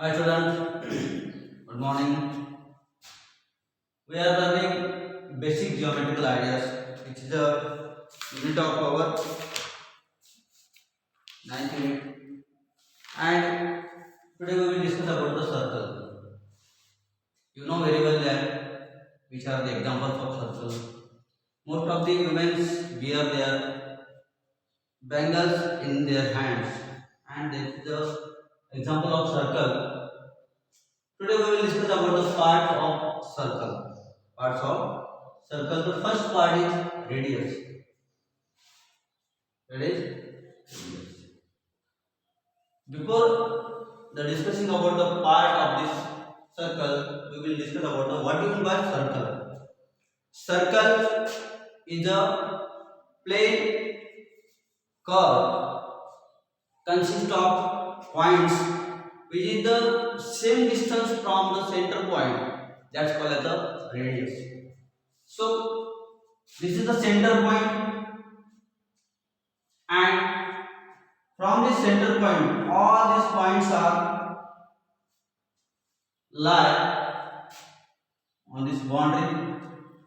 Hi students, good morning. We are learning basic geometrical ideas, which is a unit of our ninth unit. And today we will discuss about the circle. You know very well that which are the examples of circle. Most of the women wear their bangles in their hands, and this is the example of circle. Today we will discuss about the parts of circle. Parts of circle. The first part is radius. That is radius. Before the discussing about the part of this circle, we will discuss about the what do you mean by circle. Circle is a plane curve consists of points which is the same distance from the center point. That's called as the radius. So this is the center point, and from this center point, all these points are lie on this boundary,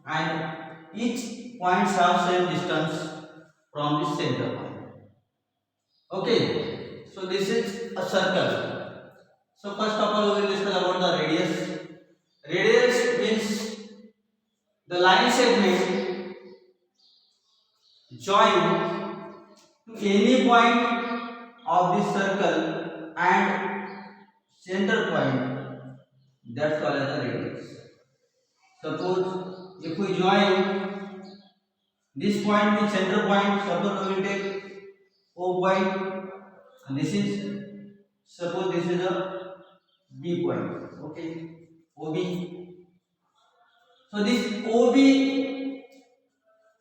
and each points have same distance from the center point. Okay, so this is a circle. So first of all, we will discuss about the radius. Radius means the line segment join to any point of this circle and center point. That's called as the radius. Suppose if we join this point with center point, suppose we will take O point, and this is, suppose this is a B point. Okay, OB. So this OB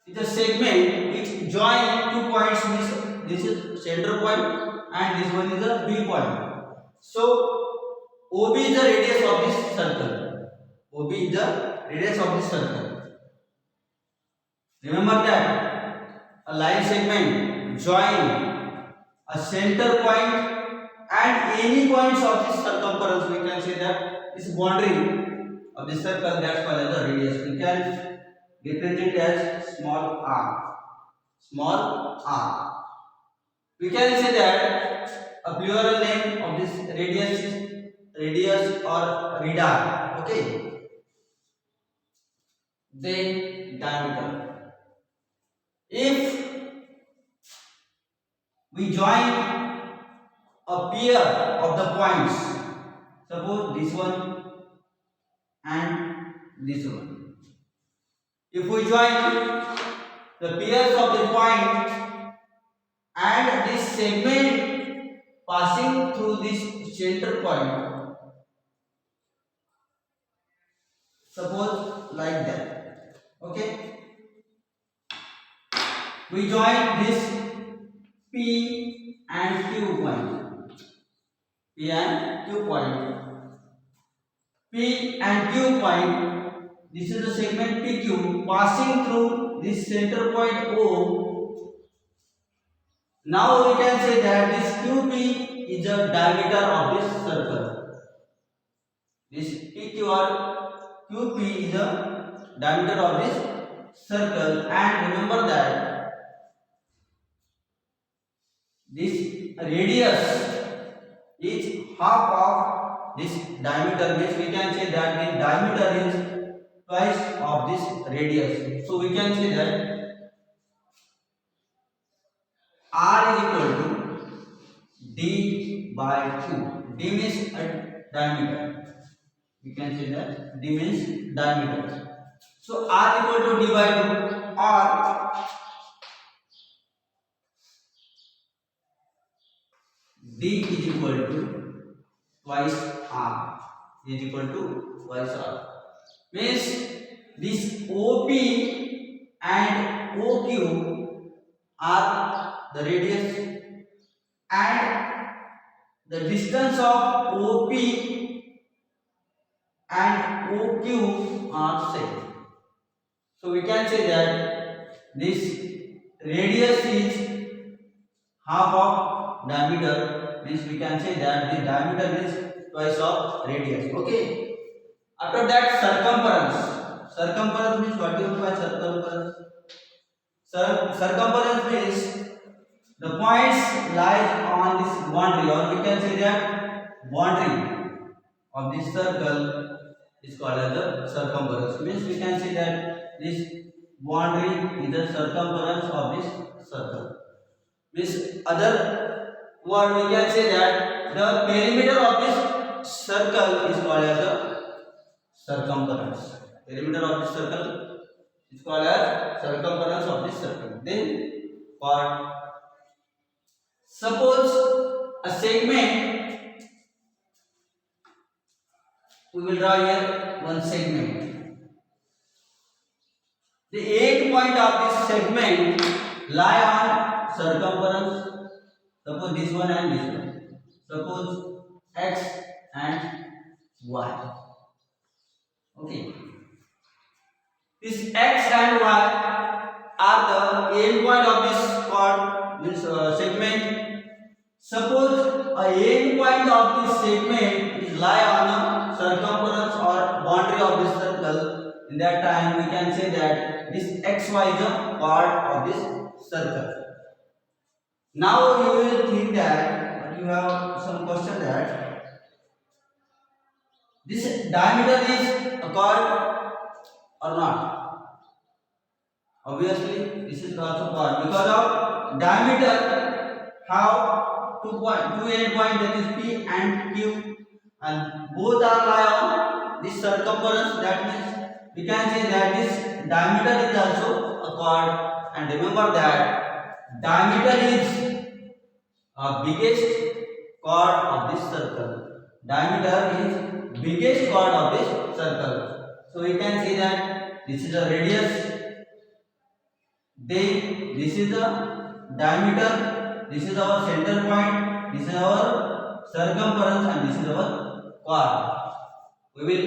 is a segment which join two points. This is center point and this one is a B point. So OB is the radius of this circle. OB is the radius of this circle. Remember that a line segment join a center point and any points of this circumference. We can say that this boundary of this circle, that's called as the radius. We can represent as small r. Small r. We can say that a plural name of this radius is radius or radar. Okay. Then diameter. If we join a pair of the points, suppose this one and this one. If we join the pairs of the point and this segment passing through this center point, suppose like that. Okay, we join this P and Q point. P and Q point. P and Q point. This is the segment PQ passing through this center point O. Now we can say that this QP is the diameter of this circle. This PQ or QP is the diameter of this circle, and remember that this radius is half of this diameter, means we can say that the diameter is twice of this radius. So we can say that R is equal to D by Q. D means diameter. We can say that D means diameter. So R equal to D by 2, or D is equal to twice R. Is equal to twice R. Means this OP and OQ are the radius, and the distance of OP and OQ are same. So we can say that this radius is half of diameter, means we can say that the diameter is twice of radius. Okay. After that, circumference. Circumference means what do you mean by circumference? Circumference means the points lies on this boundary, or we can say that boundary of this circle is called as the circumference. Means we can say that this boundary is the circumference of this circle. Means other word we can say that the perimeter of this circle is called as the circumference. Perimeter of this circle is called as circumference of this circle. Then part. Suppose a segment, we will draw here one segment. The end point of this segment lie on circumference. Suppose this one and this one. Suppose x and y. Okay. This x and y are the end point of this chord, means segment. Suppose a end point of this segment is lie on a circumference or boundary of this circle. In that time, we can say that this xy is a part of this circle. Now you will think that, but you have some question that this diameter is a chord or not. Obviously, this is also chord because of diameter have two end point, that is P and Q, and both are lie on this circumference. That means we can say that this diameter is also a chord. And remember that diameter is a biggest chord of this circle. Diameter is biggest chord of this circle. So we can say that this is a radius. Then this is the diameter. This is our center point. This is our circumference, and this is our chord. We will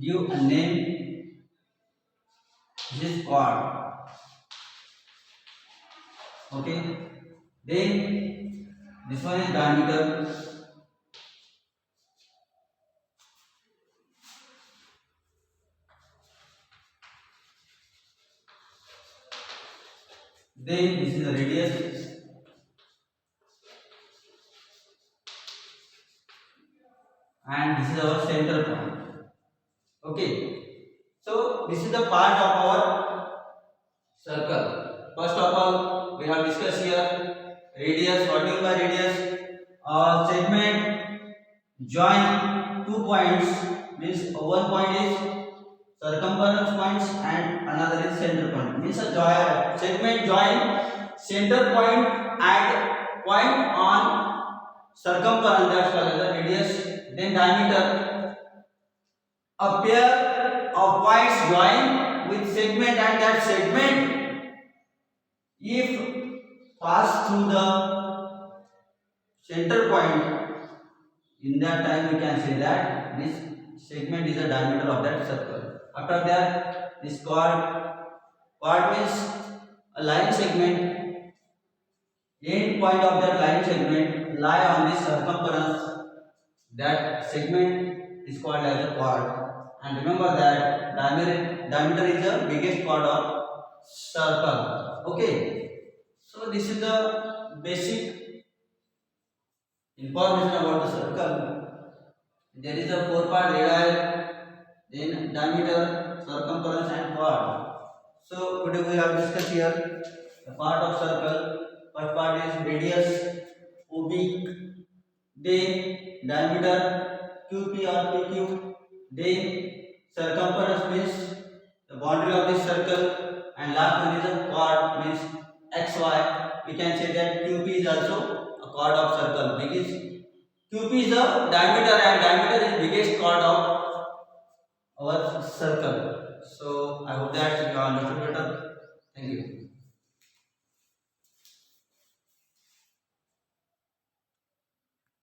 give a name. This is chord. Okay. Then this one is diameter. Then this is the radius. And this is our center point. Okay. So this is the part of our circle. First of all, we have discussed here radius. What do you mean by radius? Segment join two points, means one point is circumference points and another is center point. Means a segment join center point and point on circumference, that's called as the radius. Then diameter. A pair of points join with segment, and that segment, if pass through the center point, in that time we can say that this segment is the diameter of that circle. After that, this chord means a line segment. End point of that line segment lie on this circumference. That segment is called as a chord. And remember that diameter is the biggest chord of circle. Okay. So this is the basic information about the circle. There is a 4-part radii, then diameter, circumference, and chord. So today we have discussed here the part of circle. First part is radius, oblique, then diameter, QP or PQ, then circumference means the boundary of this circle, and last one is a chord, means XY. We can say that QP is also a chord of circle because QP is the diameter, and diameter is biggest chord of our circle. So I hope that you understood better. Thank you.